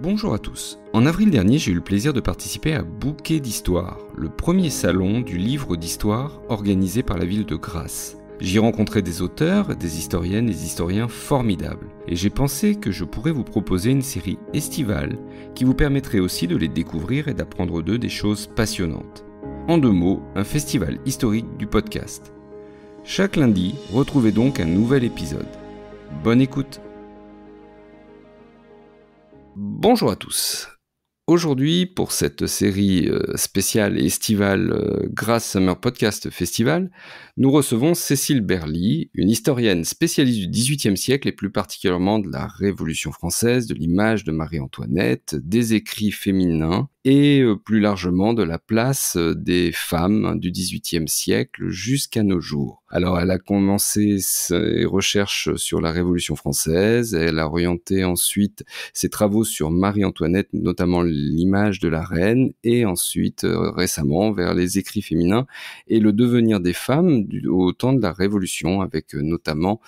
Bonjour à tous. En avril dernier, j'ai eu le plaisir de participer à Bouquet d'Histoire, le premier salon du livre d'histoire organisé par la ville de Grasse. J'y rencontrais des auteurs, des historiennes et des historiens formidables, et j'ai pensé que je pourrais vous proposer une série estivale qui vous permettrait aussi de les découvrir et d'apprendre d'eux des choses passionnantes. En 2 mots, un festival historique du podcast. Chaque lundi, retrouvez donc un nouvel épisode. Bonne écoute! Bonjour à tous. Aujourd'hui, pour cette série spéciale et estivale Grasse Summer Podcast Festival, nous recevons Cécile Berly, une historienne spécialiste du XVIIIe siècle et plus particulièrement de la Révolution française, de l'image de Marie-Antoinette, des écrits féminins et plus largement de la place des femmes du XVIIIe siècle jusqu'à nos jours. Alors, elle a commencé ses recherches sur la Révolution française, elle a orienté ensuite ses travaux sur Marie-Antoinette, notamment l'image de la reine, et ensuite, récemment, vers les écrits féminins et le devenir des femmes au temps de la Révolution, avec notamment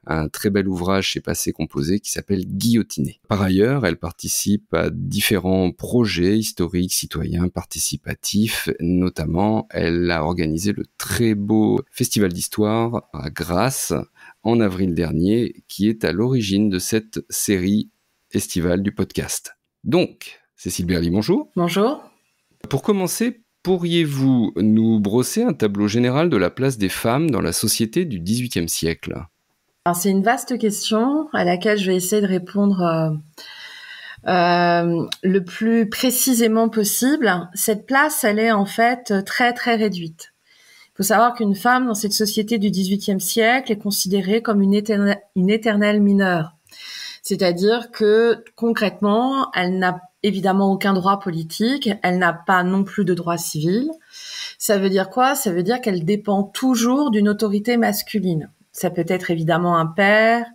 un très bel ouvrage chez Passé Composé qui s'appelle Guillotiné. Par ailleurs, elle participe à différents projets historiques, citoyens, participatifs. Notamment, elle a organisé le très beau festival d'histoire à Grasse en avril dernier, qui est à l'origine de cette série estivale du podcast. Donc, Cécile Berly, bonjour. Bonjour. Pour commencer, pourriez-vous nous brosser un tableau général de la place des femmes dans la société du XVIIIe siècle ? Alors, c'est une vaste question à laquelle je vais essayer de répondre le plus précisément possible. Cette place, elle est en fait très très réduite. Il faut savoir qu'une femme dans cette société du XVIIIe siècle est considérée comme une éternelle mineure. C'est-à-dire que concrètement, elle n'a évidemment aucun droit politique, elle n'a pas non plus de droit civil. Ça veut dire quoi ? Ça veut dire qu'elle dépend toujours d'une autorité masculine. Ça peut être évidemment un père,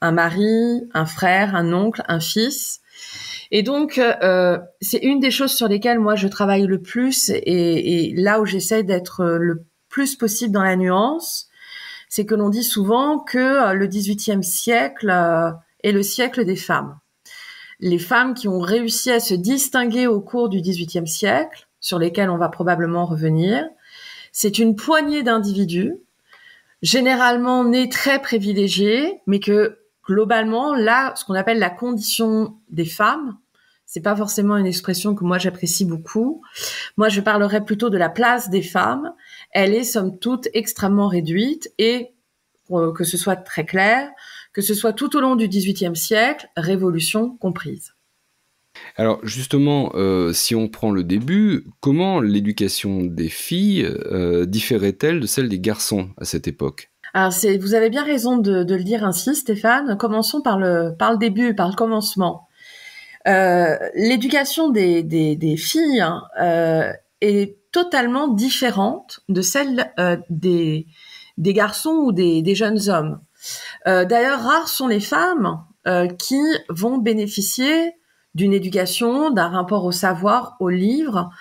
un mari, un frère, un oncle, un fils. Et donc, c'est une des choses sur lesquelles moi je travaille le plus et là où j'essaie d'être le plus possible dans la nuance, c'est que l'on dit souvent que le XVIIIe siècle est le siècle des femmes. Les femmes qui ont réussi à se distinguer au cours du XVIIIe siècle, sur lesquelles on va probablement revenir, c'est une poignée d'individus généralement nés très privilégiés, mais que globalement, là, ce qu'on appelle la condition des femmes, c'est pas forcément une expression que moi j'apprécie beaucoup. Moi, je parlerais plutôt de la place des femmes. Elle est somme toute extrêmement réduite et que ce soit très clair, que ce soit tout au long du XVIIIe siècle, Révolution comprise. Alors justement, si on prend le début, comment l'éducation des filles différait-elle de celle des garçons à cette époque ? Alors vous avez bien raison de le dire ainsi, Stéphane. Commençons par le début, par le commencement. L'éducation des filles est totalement différente de celle des garçons ou des jeunes hommes. D'ailleurs, rares sont les femmes qui vont bénéficier d'une éducation, d'un rapport au savoir, au livre,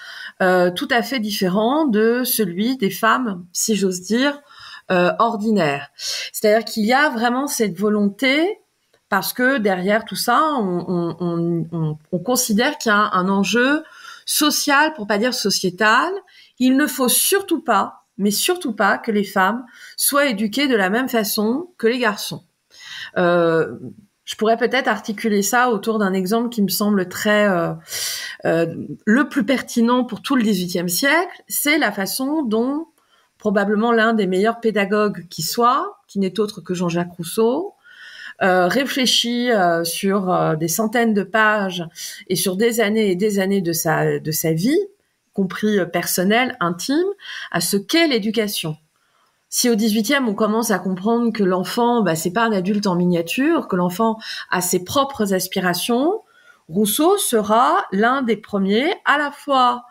tout à fait différent de celui des femmes, si j'ose dire, ordinaires. C'est-à-dire qu'il y a vraiment cette volonté, parce que derrière tout ça, on considère qu'il y a un enjeu social, pour pas dire sociétal. Il ne faut surtout pas, mais surtout pas, que les femmes soient éduquées de la même façon que les garçons. Je pourrais peut-être articuler ça autour d'un exemple qui me semble très le plus pertinent pour tout le XVIIIe siècle, c'est la façon dont probablement l'un des meilleurs pédagogues qui soit, qui n'est autre que Jean-Jacques Rousseau, réfléchit sur des centaines de pages et sur des années et des années de sa vie, compris personnelle, intime, à ce qu'est l'éducation. Si au XVIIIe, on commence à comprendre que l'enfant, c'est pas un adulte en miniature, que l'enfant a ses propres aspirations, Rousseau sera l'un des premiers à la fois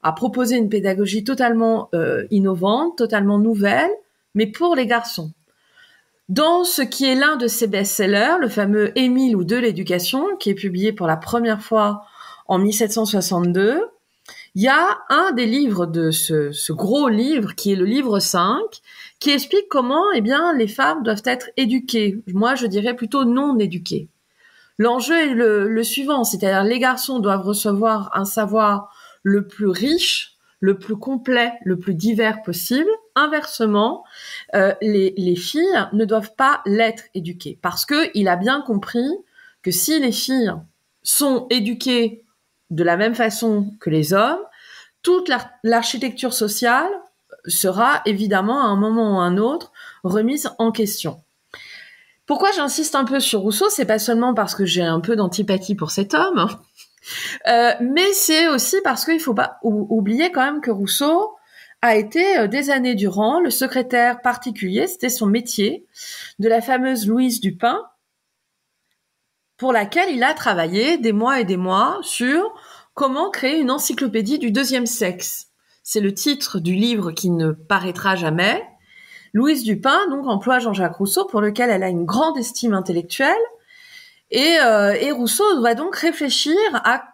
à proposer une pédagogie totalement innovante, totalement nouvelle, mais pour les garçons. Dans ce qui est l'un de ses best-sellers, le fameux Émile ou de l'éducation, qui est publié pour la première fois en 1762, il y a un des livres de ce gros livre, qui est le livre 5, qui explique comment les femmes doivent être éduquées. Moi, je dirais plutôt non éduquées. L'enjeu est le suivant, c'est-à-dire les garçons doivent recevoir un savoir le plus riche, le plus complet, le plus divers possible. Inversement, les filles ne doivent pas l'être éduquées parce que il a bien compris que si les filles sont éduquées de la même façon que les hommes, toute l'architecture sociale sera évidemment à un moment ou à un autre remise en question. Pourquoi j'insiste un peu sur Rousseau, c'est pas seulement parce que j'ai un peu d'antipathie pour cet homme, mais c'est aussi parce qu'il faut pas oublier quand même que Rousseau a été des années durant le secrétaire particulier, c'était son métier, de la fameuse Louise Dupin, pour laquelle il a travaillé des mois et des mois sur comment créer une encyclopédie du deuxième sexe. C'est le titre du livre qui ne paraîtra jamais. Louise Dupin, donc, emploie Jean-Jacques Rousseau, pour lequel elle a une grande estime intellectuelle. Et Rousseau va donc réfléchir à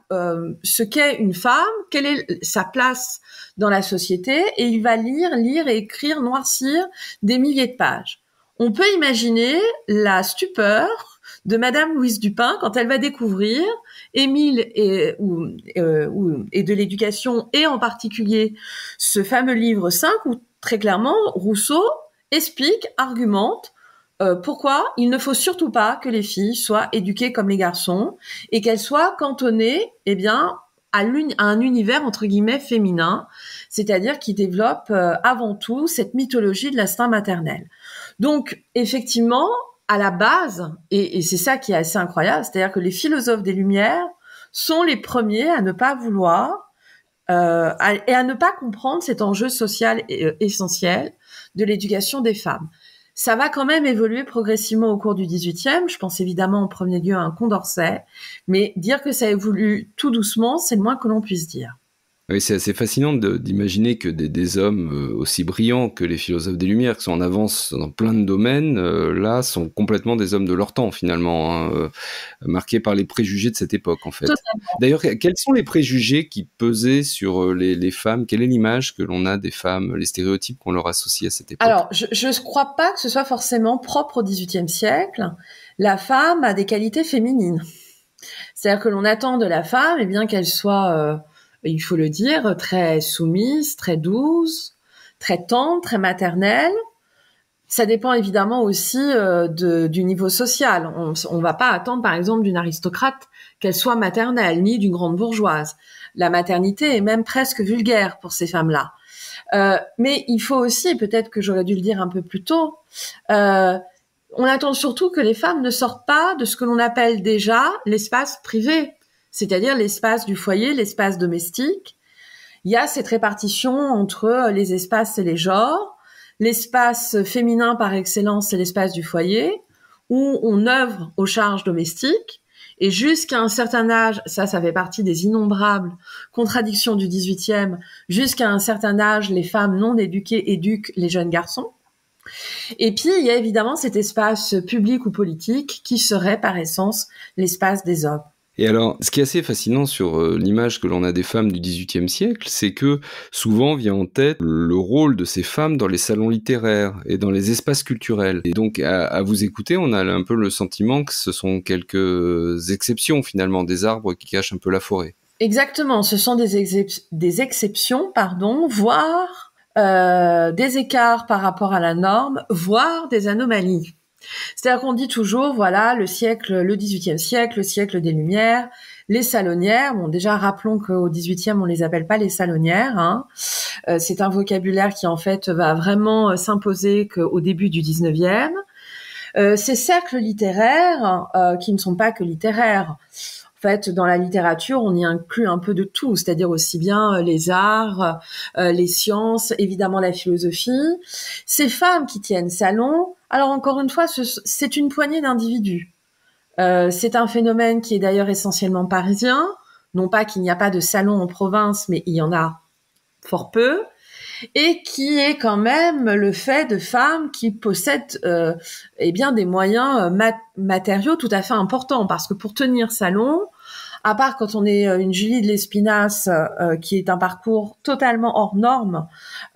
ce qu'est une femme, quelle est sa place dans la société, et il va lire et écrire, noircir des milliers de pages. On peut imaginer la stupeur de Madame Louise Dupin quand elle va découvrir Émile et de l'éducation, et en particulier ce fameux livre 5 où très clairement Rousseau explique, argumente pourquoi il ne faut surtout pas que les filles soient éduquées comme les garçons et qu'elles soient cantonnées, eh bien, à un univers entre guillemets féminin, c'est-à-dire qui développe avant tout cette mythologie de l'instinct maternel. Donc, effectivement, à la base, et c'est ça qui est assez incroyable, c'est-à-dire que les philosophes des Lumières sont les premiers à ne pas vouloir et à ne pas comprendre cet enjeu social essentiel de l'éducation des femmes. Ça va quand même évoluer progressivement au cours du XVIIIe. Je pense évidemment en premier lieu à un Condorcet, mais dire que ça évolue tout doucement, c'est le moins que l'on puisse dire. Oui, c'est assez fascinant d'imaginer que des hommes aussi brillants que les philosophes des Lumières, qui sont en avance dans plein de domaines, là, sont complètement des hommes de leur temps, finalement, hein, marqués par les préjugés de cette époque, en fait. Totalement. D'ailleurs, quels sont les préjugés qui pesaient sur les femmes? Quelle est l'image que l'on a des femmes, les stéréotypes qu'on leur associe à cette époque? Alors, je ne crois pas que ce soit forcément propre au XVIIIe siècle. La femme a des qualités féminines. C'est-à-dire que l'on attend de la femme, eh bien, qu'elle soit... il faut le dire, très soumise, très douce, très tendre, très maternelle. Ça dépend évidemment aussi du niveau social. On va pas attendre, par exemple, d'une aristocrate qu'elle soit maternelle, ni d'une grande bourgeoise. La maternité est même presque vulgaire pour ces femmes-là. Mais il faut aussi, peut-être que j'aurais dû le dire un peu plus tôt, on attend surtout que les femmes ne sortent pas de ce que l'on appelle déjà l'espace privé, c'est-à-dire l'espace du foyer, l'espace domestique. Il y a cette répartition entre les espaces et les genres. L'espace féminin par excellence, c'est l'espace du foyer, où on œuvre aux charges domestiques. Et jusqu'à un certain âge, ça fait partie des innombrables contradictions du XVIIIe, jusqu'à un certain âge, les femmes non éduquées éduquent les jeunes garçons. Et puis, il y a évidemment cet espace public ou politique qui serait par essence l'espace des hommes. Et alors, ce qui est assez fascinant sur l'image que l'on a des femmes du XVIIIe siècle, c'est que souvent vient en tête le rôle de ces femmes dans les salons littéraires et dans les espaces culturels. Et donc, à vous écouter, on a un peu le sentiment que ce sont quelques exceptions, finalement, des arbres qui cachent un peu la forêt. Exactement, ce sont des exceptions, voire des écarts par rapport à la norme, voire des anomalies. C'est-à-dire qu'on dit toujours, voilà, le XVIIIe siècle, le siècle des Lumières, les salonnières. Bon, déjà, rappelons qu'au XVIIIe, on les appelle pas les salonnières, hein. C'est un vocabulaire qui, en fait, va vraiment s'imposer qu'au début du XIXe. Ces cercles littéraires, qui ne sont pas que littéraires. En fait, dans la littérature, on y inclut un peu de tout, c'est-à-dire aussi bien les arts, les sciences, évidemment la philosophie. Ces femmes qui tiennent salon, alors encore une fois, c'est une poignée d'individus. C'est un phénomène qui est d'ailleurs essentiellement parisien, non pas qu'il n'y a pas de salon en province, mais il y en a fort peu, et qui est quand même le fait de femmes qui possèdent des moyens matériaux tout à fait importants, parce que pour tenir salon, À part quand on est une Julie de l'Espinasse, qui est un parcours totalement hors norme,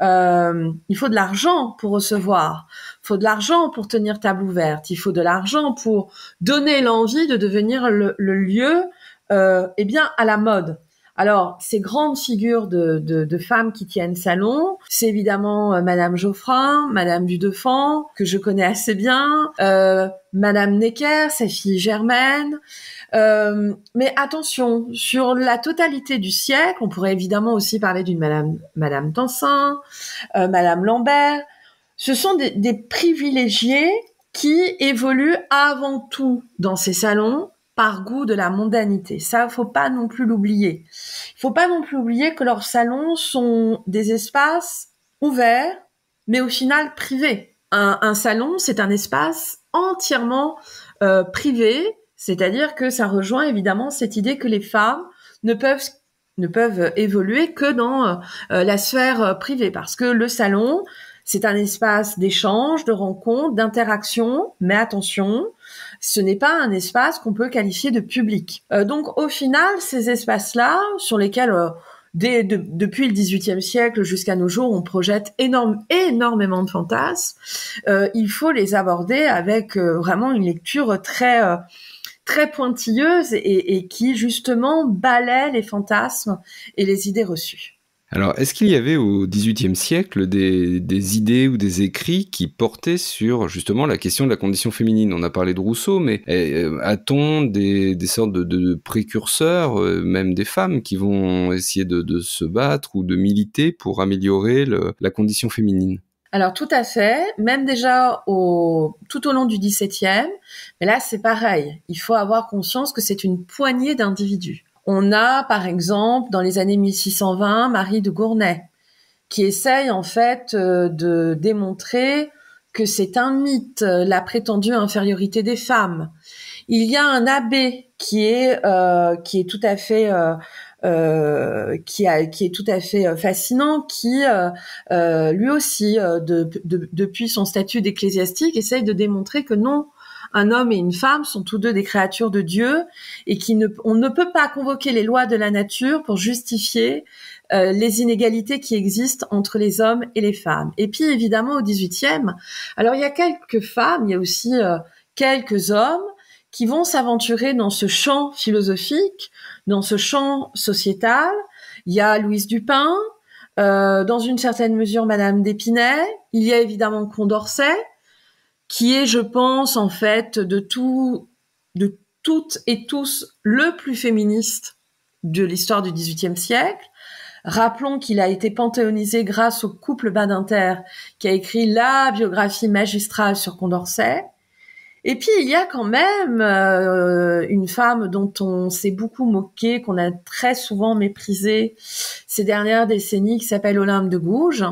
il faut de l'argent pour recevoir, il faut de l'argent pour tenir table ouverte, il faut de l'argent pour donner l'envie de devenir le lieu à la mode. Alors, ces grandes figures de femmes qui tiennent salon, c'est évidemment Madame Geoffrin, Madame Dudefant, que je connais assez bien, Madame Necker, sa fille Germaine. Mais attention, sur la totalité du siècle, on pourrait évidemment aussi parler d'une Madame Tencin, Madame Lambert. Ce sont des privilégiés qui évoluent avant tout dans ces salons par goût de la mondanité. Ça, faut pas non plus l'oublier. Il faut pas non plus oublier que leurs salons sont des espaces ouverts, mais au final privés. Un salon, c'est un espace entièrement privé, c'est-à-dire que ça rejoint évidemment cette idée que les femmes ne peuvent évoluer que dans la sphère privée, parce que le salon, c'est un espace d'échange, de rencontre, d'interaction, mais attention, ce n'est pas un espace qu'on peut qualifier de public. Donc au final, ces espaces-là, sur lesquels depuis le XVIIIe siècle jusqu'à nos jours, on projette énormément de fantasmes, il faut les aborder avec vraiment une lecture très pointilleuse et qui justement balaie les fantasmes et les idées reçues. Alors, est-ce qu'il y avait au XVIIIe siècle des idées ou des écrits qui portaient sur justement la question de la condition féminine? On a parlé de Rousseau, mais a-t-on des sortes de précurseurs, même des femmes, qui vont essayer de se battre ou de militer pour améliorer la condition féminine? Alors tout à fait, même déjà tout au long du XVIIe, mais là c'est pareil, il faut avoir conscience que c'est une poignée d'individus. On a, par exemple, dans les années 1620, Marie de Gournay, qui essaye en fait de démontrer que c'est un mythe, la prétendue infériorité des femmes. Il y a un abbé qui est tout à fait qui est tout à fait fascinant, qui lui aussi, depuis son statut d'ecclésiastique, essaye de démontrer que non, un homme et une femme sont tous deux des créatures de Dieu et on ne peut pas convoquer les lois de la nature pour justifier les inégalités qui existent entre les hommes et les femmes. Et puis évidemment au XVIIIe, alors il y a quelques femmes, il y a aussi quelques hommes qui vont s'aventurer dans ce champ philosophique, dans ce champ sociétal. Il y a Louise Dupin, dans une certaine mesure Madame d'Épinay, il y a évidemment Condorcet, qui est, je pense, en fait, de toutes et tous, le plus féministe de l'histoire du XVIIIe siècle. Rappelons qu'il a été panthéonisé grâce au couple Badinter, qui a écrit la biographie magistrale sur Condorcet. Et puis, il y a quand même une femme dont on s'est beaucoup moqué, qu'on a très souvent méprisée ces dernières décennies, qui s'appelle Olympe de Gouges,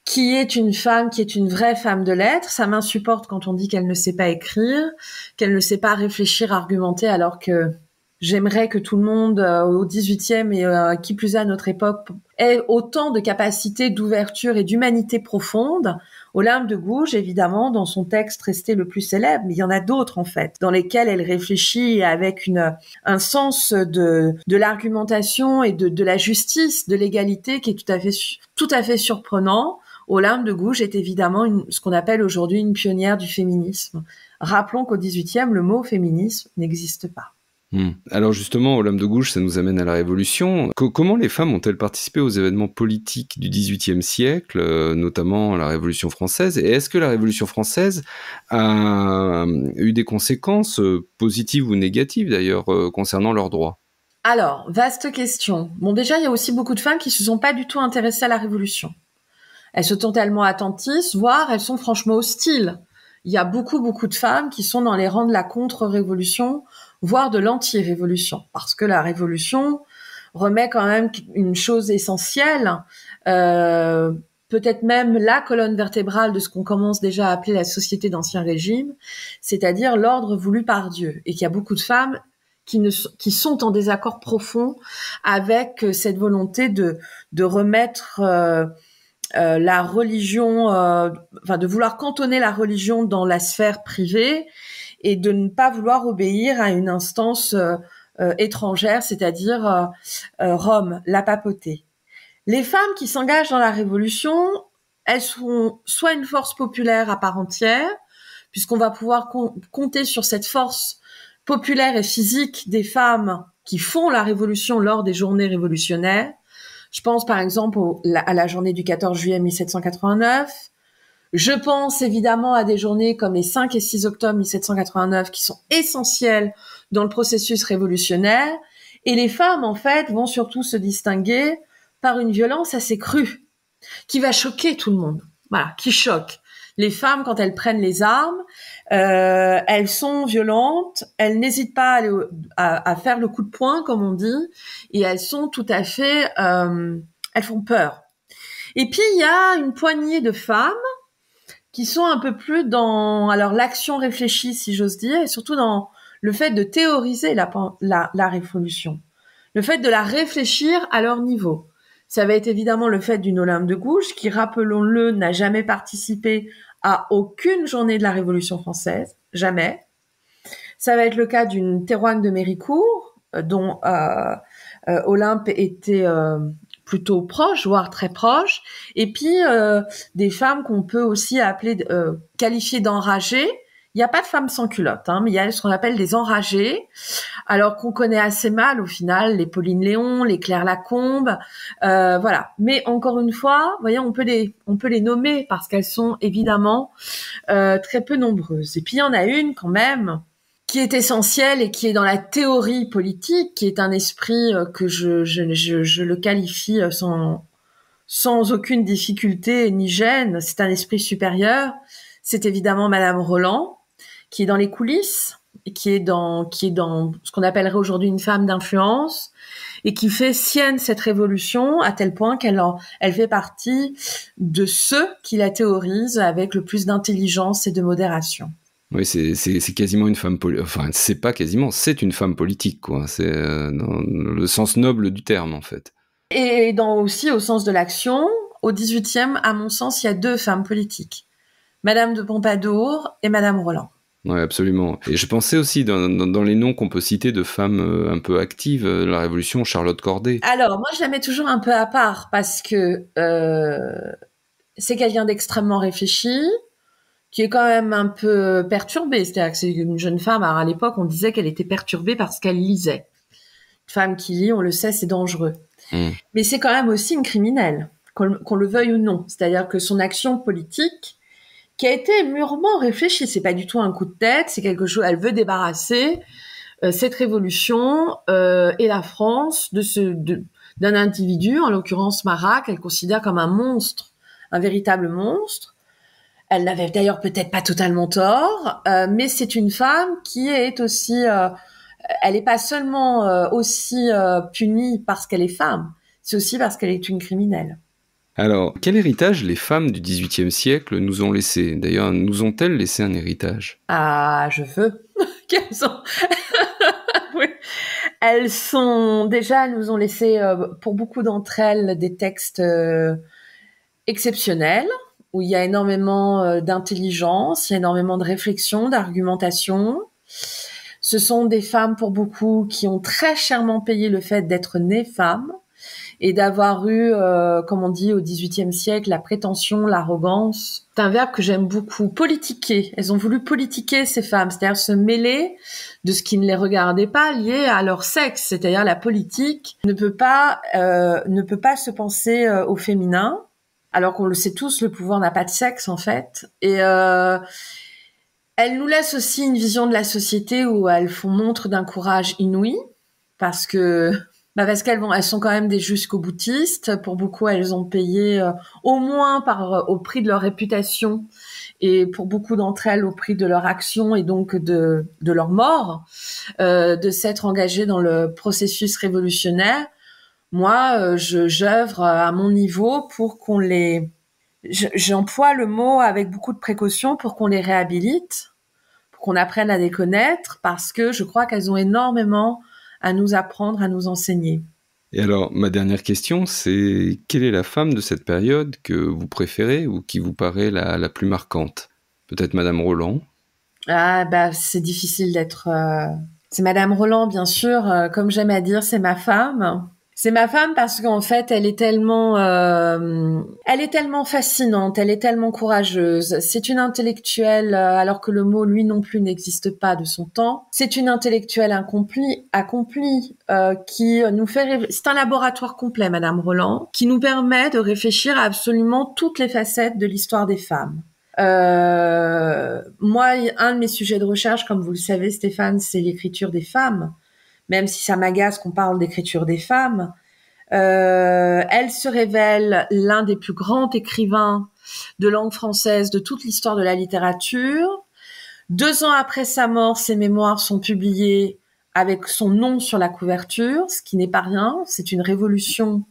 qui est une femme, qui est une vraie femme de lettres. Ça m'insupporte quand on dit qu'elle ne sait pas écrire, qu'elle ne sait pas réfléchir, argumenter, alors que j'aimerais que tout le monde au XVIIIe et qui plus est à notre époque ait autant de capacités d'ouverture et d'humanité profonde. Olympe de Gouges, évidemment, dans son texte resté le plus célèbre, mais il y en a d'autres en fait, dans lesquels elle réfléchit avec un sens de l'argumentation et de la justice, de l'égalité qui est tout à fait surprenant. Olympe de Gouges est évidemment ce qu'on appelle aujourd'hui une pionnière du féminisme. Rappelons qu'au XVIIIe, le mot féminisme n'existe pas. Alors justement, Olympe de Gouges, ça nous amène à la Révolution. Comment les femmes ont-elles participé aux événements politiques du XVIIIe siècle, notamment la Révolution française? Et est-ce que la Révolution française a eu des conséquences positives ou négatives d'ailleurs concernant leurs droits? Alors, vaste question. Bon, déjà, il y a aussi beaucoup de femmes qui se sont pas du tout intéressées à la Révolution. Elles sont totalement attentistes, voire elles sont franchement hostiles. Il y a beaucoup de femmes qui sont dans les rangs de la contre-révolution, voire de l'anti-révolution, parce que la révolution remet quand même une chose essentielle, peut-être même la colonne vertébrale de ce qu'on commence déjà à appeler la société d'Ancien Régime, c'est-à-dire l'ordre voulu par Dieu, et qu'il y a beaucoup de femmes qui sont en désaccord profond avec cette volonté de remettre la religion, de vouloir cantonner la religion dans la sphère privée et de ne pas vouloir obéir à une instance étrangère, c'est-à-dire Rome, la papauté. Les femmes qui s'engagent dans la Révolution, elles sont soit une force populaire à part entière, puisqu'on va pouvoir compter sur cette force populaire et physique des femmes qui font la Révolution lors des journées révolutionnaires. Je pense par exemple à la journée du 14 juillet 1789. Je pense évidemment à des journées comme les 5 et 6 octobre 1789 qui sont essentielles dans le processus révolutionnaire. Et les femmes, en fait, vont surtout se distinguer par une violence assez crue qui va choquer tout le monde. Voilà, qui choque. Les femmes, quand elles prennent les armes, elles sont violentes, elles n'hésitent pas à faire le coup de poing, comme on dit, et elles sont tout à fait... elles font peur. Et puis, il y a une poignée de femmes qui sont un peu plus dans l'action réfléchie, si j'ose dire, et surtout dans le fait de théoriser la révolution, le fait de la réfléchir à leur niveau. Ça va être évidemment le fait d'une Olympe de Gouges, qui, rappelons-le, n'a jamais participé à aucune journée de la Révolution française, jamais. Ça va être le cas d'une Théroigne de Méricourt, dont Olympe était plutôt proche, voire très proche. Et puis, des femmes qu'on peut aussi qualifier d'enragées. Il n'y a pas de femmes sans culotte, mais il y a ce qu'on appelle des enragées, alors qu'on connaît assez mal au final les Pauline Léon, les Claire Lacombe, voilà. Mais encore une fois, vous voyez, on peut les nommer parce qu'elles sont évidemment très peu nombreuses. Et puis il y en a une quand même qui est essentielle et qui est dans la théorie politique, qui est un esprit que je le qualifie sans aucune difficulté ni gêne. C'est un esprit supérieur. C'est évidemment Madame Roland, qui est dans les coulisses, et qui est dans ce qu'on appellerait aujourd'hui une femme d'influence, et qui fait sienne cette révolution à tel point qu'elle fait partie de ceux qui la théorisent avec le plus d'intelligence et de modération. Oui, c'est quasiment une femme politique. Enfin, c'est pas quasiment, c'est une femme politique, quoi. C'est dans le sens noble du terme, en fait. Et aussi au sens de l'action, au XVIIIe, à mon sens, il y a 2 femmes politiques. Madame de Pompadour et Madame Roland. Oui, absolument. Et je pensais aussi dans les noms qu'on peut citer de femmes un peu actives de la Révolution, Charlotte Corday. Alors, moi, je la mets toujours un peu à part parce que c'est quelqu'un d'extrêmement réfléchi, qui est quand même un peu perturbée. C'est-à-dire que c'est une jeune femme. Alors, à l'époque, on disait qu'elle était perturbée parce qu'elle lisait. Une femme qui lit, on le sait, c'est dangereux. Mais c'est quand même aussi une criminelle, qu'on le veuille ou non. C'est-à-dire que son action politique, qui a été mûrement réfléchie, c'est pas du tout un coup de tête, c'est quelque chose, elle veut débarrasser cette révolution et la France d'un individu, en l'occurrence Marat, qu'elle considère comme un monstre, un véritable monstre. Elle n'avait d'ailleurs peut-être pas totalement tort, mais c'est une femme qui est aussi... elle n'est pas seulement aussi punie parce qu'elle est femme, c'est aussi parce qu'elle est une criminelle. Alors, quel héritage les femmes du XVIIIe siècle nous ont laissé ? D'ailleurs, nous ont-elles laissé un héritage ? Ah, je veux qu'elles ont... oui. Elles nous ont laissé, pour beaucoup d'entre elles, des textes exceptionnels, où il y a énormément d'intelligence, il y a énormément de réflexion, d'argumentation. Ce sont des femmes, pour beaucoup, qui ont très chèrement payé le fait d'être nées femmes et d'avoir eu, comme on dit au XVIIIe siècle, la prétention, l'arrogance. C'est un verbe que j'aime beaucoup. Politiquer. Elles ont voulu politiquer, ces femmes, c'est-à-dire se mêler de ce qui ne les regardait pas lié à leur sexe. C'est-à-dire la politique ne peut pas se penser au féminin, alors qu'on le sait tous, le pouvoir n'a pas de sexe en fait. Et elles nous laissent aussi une vision de la société où elles font montre d'un courage inouï, parce qu'elles sont quand même des jusqu'au-boutistes. Pour beaucoup, elles ont payé au moins au prix de leur réputation, et pour beaucoup d'entre elles au prix de leur action et donc de leur mort, de s'être engagées dans le processus révolutionnaire. Moi, j'œuvre à mon niveau pour qu'on j'emploie le mot avec beaucoup de précaution, pour qu'on les réhabilite, pour qu'on apprenne à les connaître, parce que je crois qu'elles ont énormément à nous apprendre, à nous enseigner. Et alors, ma dernière question, c'est quelle est la femme de cette période que vous préférez ou qui vous paraît la plus marquante ? Peut-être Madame Roland ? Ah, c'est difficile d'être C'est Madame Roland, bien sûr. Comme j'aime à dire, c'est ma femme. C'est ma femme parce qu'en fait, elle est tellement fascinante, elle est tellement courageuse. C'est une intellectuelle, alors que le mot, lui non plus, n'existe pas de son temps. C'est une intellectuelle accomplie, qui nous fait c'est un laboratoire complet, Madame Roland, qui nous permet de réfléchir à absolument toutes les facettes de l'histoire des femmes. Moi, un de mes sujets de recherche, comme vous le savez, Stéphane, c'est l'écriture des femmes. Même si ça m'agace qu'on parle d'écriture des femmes, elle se révèle l'un des plus grands écrivains de langue française de toute l'histoire de la littérature. 2 ans après sa mort, ses mémoires sont publiés avec son nom sur la couverture, ce qui n'est pas rien. C'est une révolution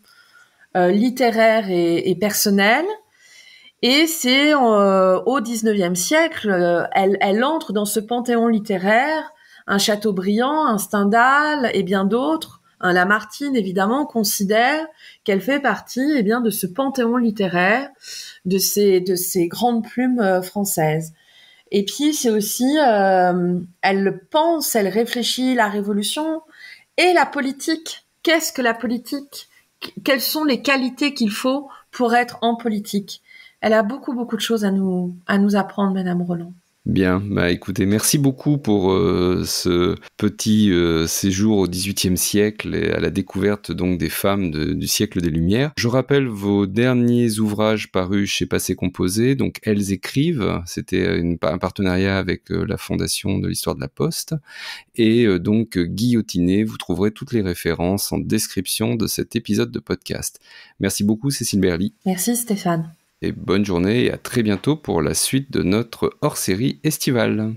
littéraire et personnelle. Et c'est au XIXe siècle, elle entre dans ce panthéon littéraire. Un Chateaubriand, un Stendhal et bien d'autres, un Lamartine évidemment, considèrent qu'elle fait partie de ce panthéon littéraire, de ces grandes plumes françaises. Et puis c'est aussi, elle pense, elle réfléchit la révolution et la politique. Qu'est-ce que la politique ? Quelles sont les qualités qu'il faut pour être en politique ? Elle a beaucoup de choses à nous apprendre, Madame Roland. Bien, écoutez, merci beaucoup pour ce petit séjour au XVIIIe siècle et à la découverte donc des femmes du siècle des Lumières. Je rappelle vos derniers ouvrages parus chez Passé Composé, donc Elles écrivent, c'était un partenariat avec la Fondation de l'Histoire de la Poste, et donc Guillotiné, vous trouverez toutes les références en description de cet épisode de podcast. Merci beaucoup Cécile Berly. Merci Stéphane. Et bonne journée et à très bientôt pour la suite de notre hors-série estivale.